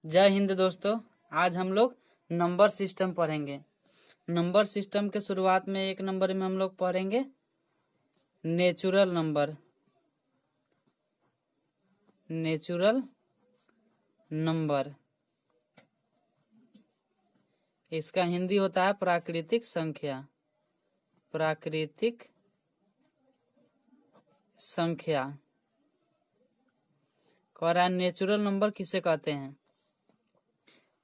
जय हिंद दोस्तों। आज हम लोग नंबर सिस्टम पढ़ेंगे। नंबर सिस्टम के शुरुआत में एक नंबर में हम लोग पढ़ेंगे नेचुरल नंबर। नेचुरल नंबर इसका हिंदी होता है प्राकृतिक संख्या। प्राकृतिक संख्या कह रहा है नेचुरल नंबर किसे कहते हैं,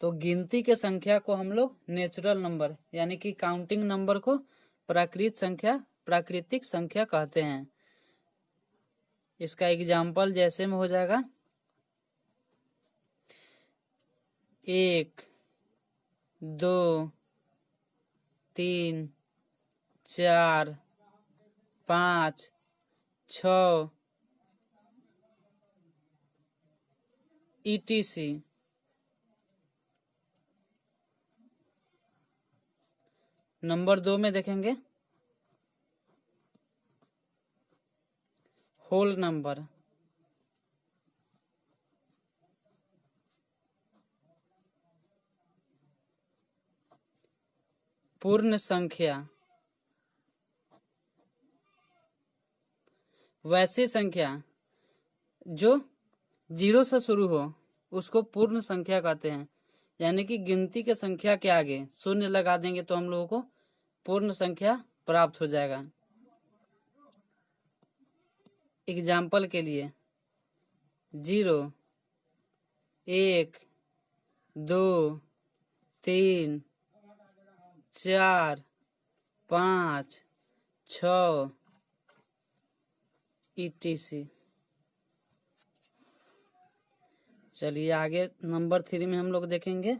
तो गिनती के संख्या को हम लोग नेचुरल नंबर यानी कि काउंटिंग नंबर को प्राकृतिक संख्या कहते हैं। इसका एग्जाम्पल जैसे में हो जाएगा 1, 2, 3, 4, 5, 6 ETC। नंबर 2 में देखेंगे होल नंबर। पूर्ण संख्या। वैसी संख्या जो 0 से शुरू हो उसको पूर्ण संख्या कहते हैं, यानी कि गिनती के संख्या के आगे शून्य लगा देंगे तो हम लोगों को पूर्ण संख्या प्राप्त हो जाएगा। एग्जाम्पल के लिए 0, 1, 2, 3, 4, 5, 6 ETC। चलिए आगे नंबर 3 में हम लोग देखेंगे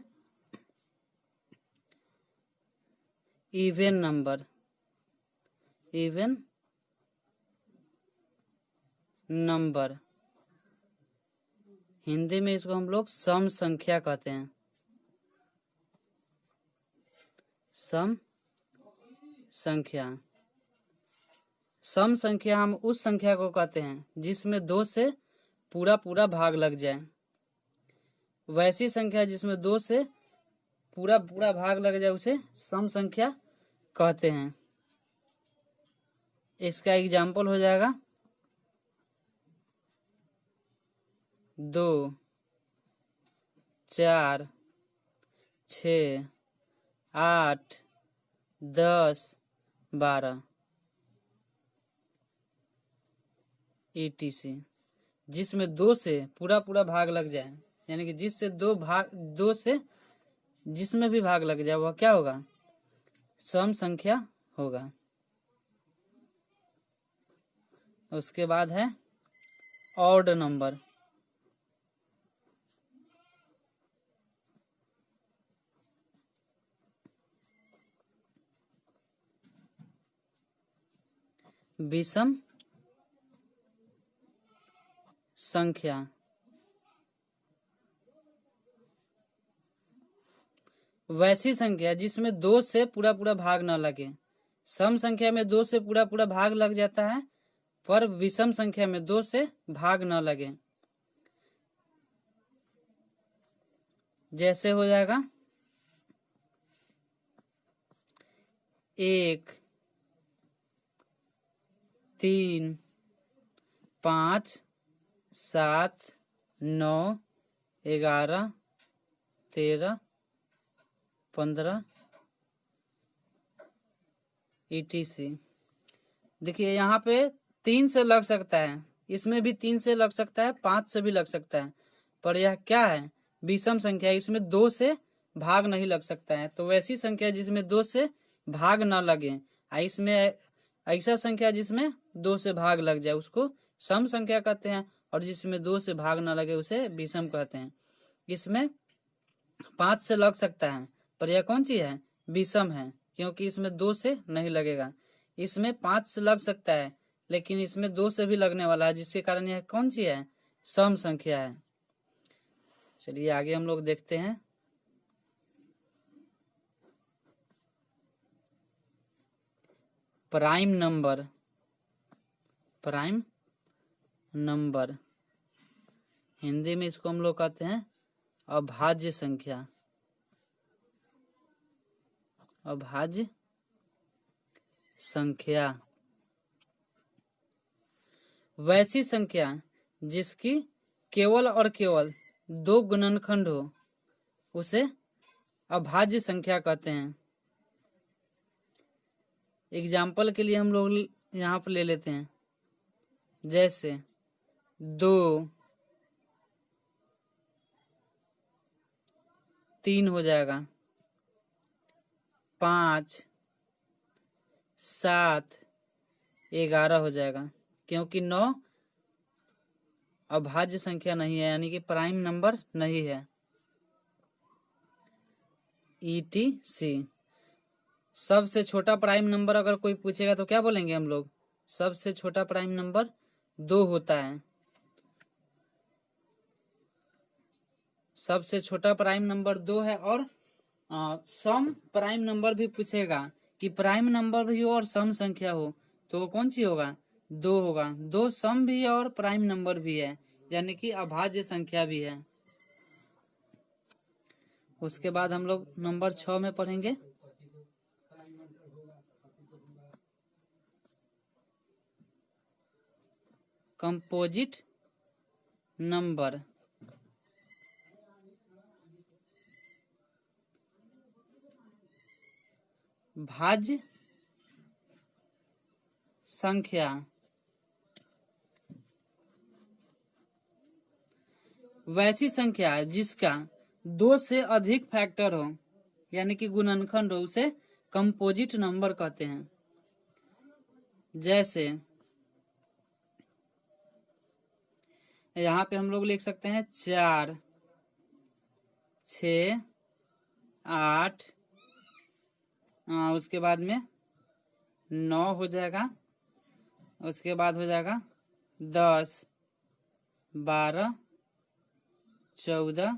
even number. Even number Hindi में इसको हम लोग सम संख्या कहते हैं। सम संख्या। सम संख्या हम उस संख्या को कहते हैं जिसमें 2 से पूरा भाग लग जाए। वैसी संख्या जिसमें 2 से पूरा भाग लग जाए उसे सम संख्या कहते हैं। इसका एग्जाम्पल हो जाएगा 2, 4, 6, 8, 10, 12 ETC। जिसमें 2 से पूरा भाग लग जाए, यानी कि जिससे 2 से जिसमें भी भाग लग जाए वह क्या होगा, सम संख्या होगा। उसके बाद है ऑड नंबर। विषम संख्या। वैसी संख्या जिसमें 2 से पूरा भाग न लगे। सम संख्या में 2 से पूरा भाग लग जाता है, पर विषम संख्या में 2 से भाग न लगे। जैसे हो जाएगा 1, 3, 5, 7, 9, 11, 13, 15 ETC। देखिए यहाँ पे 3 से लग सकता है, इसमें भी 3 से लग सकता है, 5 से भी लग सकता है, पर यह क्या है, विषम संख्या। इसमें 2 से भाग नहीं लग सकता है। तो वैसी संख्या जिसमें 2 से भाग न लगे, इसमें ऐसा संख्या जिसमें 2 से भाग लग जाए उसको सम संख्या कहते हैं, और जिसमें 2 से भाग न लगे उसे विषम कहते हैं। इसमें 5 से लग सकता है, पर यह कौन सी है, विषम है, क्योंकि इसमें 2 से नहीं लगेगा। इसमें 5 से लग सकता है, लेकिन इसमें 2 से भी लगने वाला है, जिसके कारण यह कौन सी है, सम संख्या है। चलिए आगे हम लोग देखते हैं prime number. Prime number Hindi में इसको हम लोग कहते हैं अभाज्य संख्या, अभाज्य संख्या वैसी संख्या जिसकी केवल और केवल 2 गुणनखंड हो उसे अभाज्य संख्या कहते हैं। एग्जाम्पल के लिए हम लोग यहाँ पर ले लेते हैं, जैसे 2 3 हो जाएगा, 5 7 11 हो जाएगा, क्योंकि 9 अभाज्य संख्या नहीं है, यानी कि प्राइम नंबर नहीं है। ETC सबसे छोटा प्राइम नंबर अगर कोई पूछेगा तो क्या बोलेंगे हम लोग? सबसे छोटा प्राइम नंबर 2 होता है। सबसे छोटा प्राइम नंबर 2 है। और सम प्राइम नंबर भी पूछेगा कि प्राइम नंबर भी हो और सम संख्या हो तो कौन सी होगा? 2 होगा। 2 सम भी है और प्राइम नंबर भी है, यानी कि अभाज्य संख्या भी है। उसके बाद हम लोग नंबर 6 में पढ़ेंगे कंपोजिट नंबर। भाज्य संख्या वैसी संख्या है जिसका 2 से अधिक फैक्टर हो, यानी कि गुणनखंड हो, उसे कंपोजिट नंबर कहते हैं। जैसे यहाँ पे हम लोग लिख सकते हैं 4 6 8, उसके बाद में 9 हो जाएगा, उसके बाद हो जाएगा 10 12 14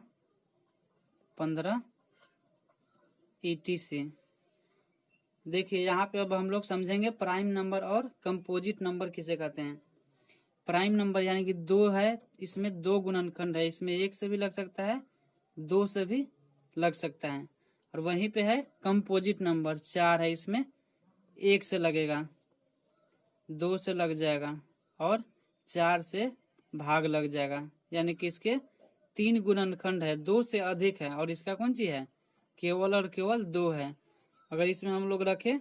15 ETC। देखिए यहाँ पे अब हम लोग समझेंगे प्राइम नंबर और कंपोजिट नंबर किसे कहते हैं। प्राइम नंबर यानी कि 2 है, इसमें 2 गुणनखंड है, इसमें 1 से भी लग सकता है, 2 से भी लग सकता है। और वहीं पे है कंपोजिट नंबर 4 है, इसमें 1 से लगेगा, 2 से लग जाएगा और 4 से भाग लग जाएगा, यानी कि इसके 3 गुणनखंड है, 2 से अधिक है और इसका कौन सी है? केवल और केवल 2 है। अगर इसमें हम लोग रखे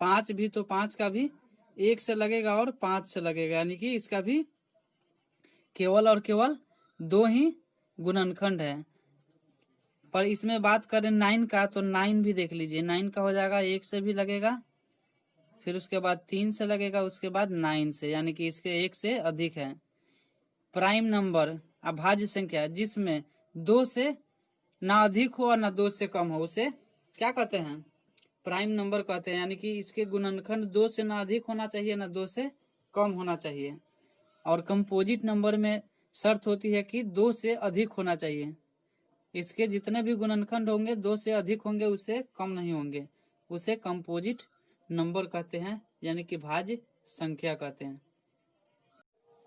5 भी तो 5 का भी 1 से लगेगा और 5 से लगेगा, यानी कि इसका भी केवल और केवल 2 ही गुणनखंड है। पर इसमें बात करें 9 का तो 9 भी देख लीजिए, 9 का हो जाएगा 1 से भी लगेगा, फिर उसके बाद 3 से लगेगा, उसके बाद 9 से, यानी कि इसके 1 से अधिक है। प्राइम नंबर अभाज्य संख्या जिसमें 2 से ना अधिक हो और ना 2 से कम हो उसे क्या कहते हैं? प्राइम नंबर कहते हैं, यानी कि इसके गुणनखंड 2 से ना अधिक होना चाहिए ना 2 से कम होना चाहिए। और कंपोजिट नंबर में शर्त होती है कि 2 से अधिक होना चाहिए, इसके जितने भी गुणनखंड होंगे 2 से अधिक होंगे, उससे कम नहीं होंगे, उसे कंपोजिट नंबर कहते हैं, यानी कि भाज्य संख्या कहते हैं।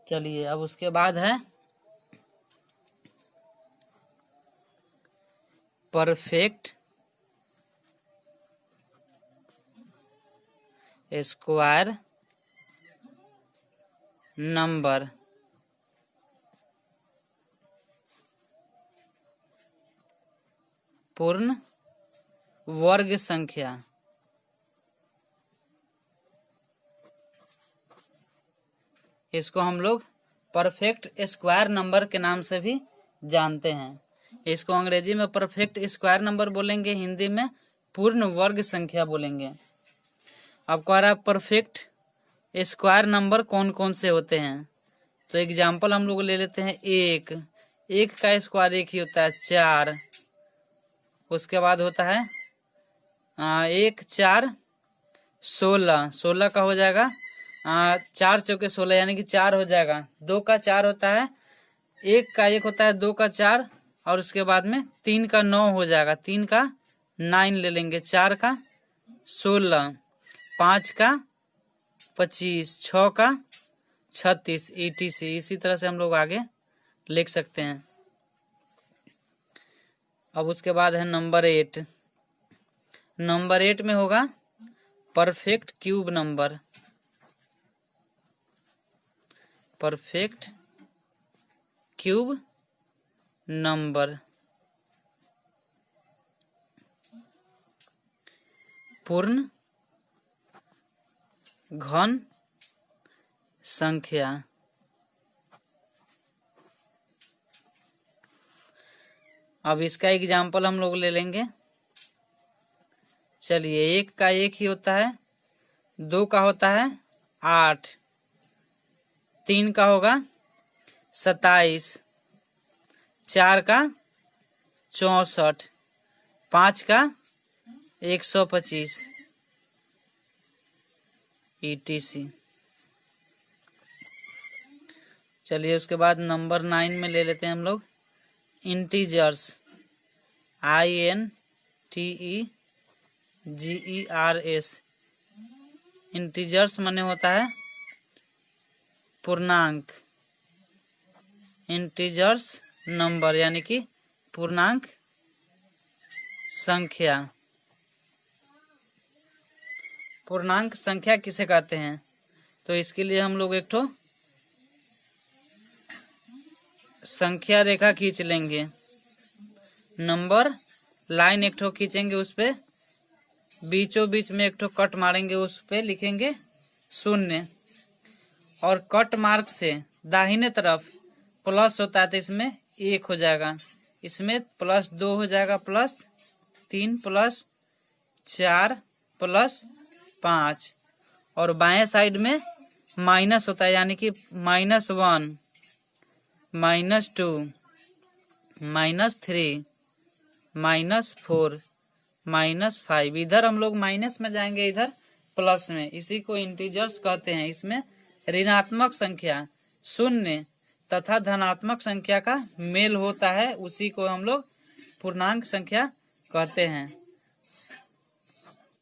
चलिए अब उसके बाद है परफेक्ट स्क्वायर नंबर। पूर्ण वर्ग संख्या। इसको हम लोग परफेक्ट स्क्वायर नंबर के नाम से भी जानते हैं। इसको अंग्रेजी में परफेक्ट स्क्वायर नंबर बोलेंगे, हिंदी में पूर्ण वर्ग संख्या बोलेंगे। अब कह रहा है परफेक्ट स्क्वायर नंबर कौन कौन से होते हैं, तो एग्जाम्पल हम लोग ले लेते हैं। 1 का स्क्वायर 1 ही होता है, 4। उसके बाद होता है 1 4 16, 16 का हो जाएगा 4 चौके 16, यानी कि 4 हो जाएगा। 2 का 4 होता है, 1 का 1 होता है, 2 का 4, और उसके बाद में 3 का 9 हो जाएगा, 3 का 9 ले लेंगे, 4 का 16, 5 का 25, 6 का 36 ETC। इसी तरह से हम लोग आगे लिख सकते हैं। अब उसके बाद है नंबर 8। नंबर 8 में होगा perfect cube number. Perfect cube number, पूर्ण घन संख्या। अब इसका एग्जाम्पल हम लोग ले लेंगे। चलिए, 1 का 1 ही होता है, 2 का होता है 8, 3 का होगा 27, 4 का 64, 5 का 125 ETC। चलिए, उसके बाद नंबर 9 में ले लेते हैं हम लोग इंटीजर्स। INTEGERS। इंटीजर्स माने होता है पूर्णांक। इंटीजर्स नंबर यानी कि पूर्णांक संख्या। पूर्णांक संख्या किसे कहते हैं? तो इसके लिए हम लोग एक ठो संख्या रेखा खींच लेंगे। नंबर लाइन एक ठो खींचेंगे, उस पे बीचों बीच में एक ठो कट मारेंगे, उस पे लिखेंगे 0। और कट मार्क से दाहिने तरफ प्लस होता है तो इसमें 1 हो जाएगा, इसमें +2 हो जाएगा, +3 +4 +5। और बाएं साइड में माइनस होता है यानी कि -1 -2 -3 -4 -5। इधर हम लोग माइनस में जाएंगे, इधर प्लस में। इसी को इंटीजर्स कहते हैं। इसमें ऋणात्मक संख्या 0 तथा धनात्मक संख्या का मेल होता है, उसी को हम लोग पूर्णांक संख्या कहते हैं।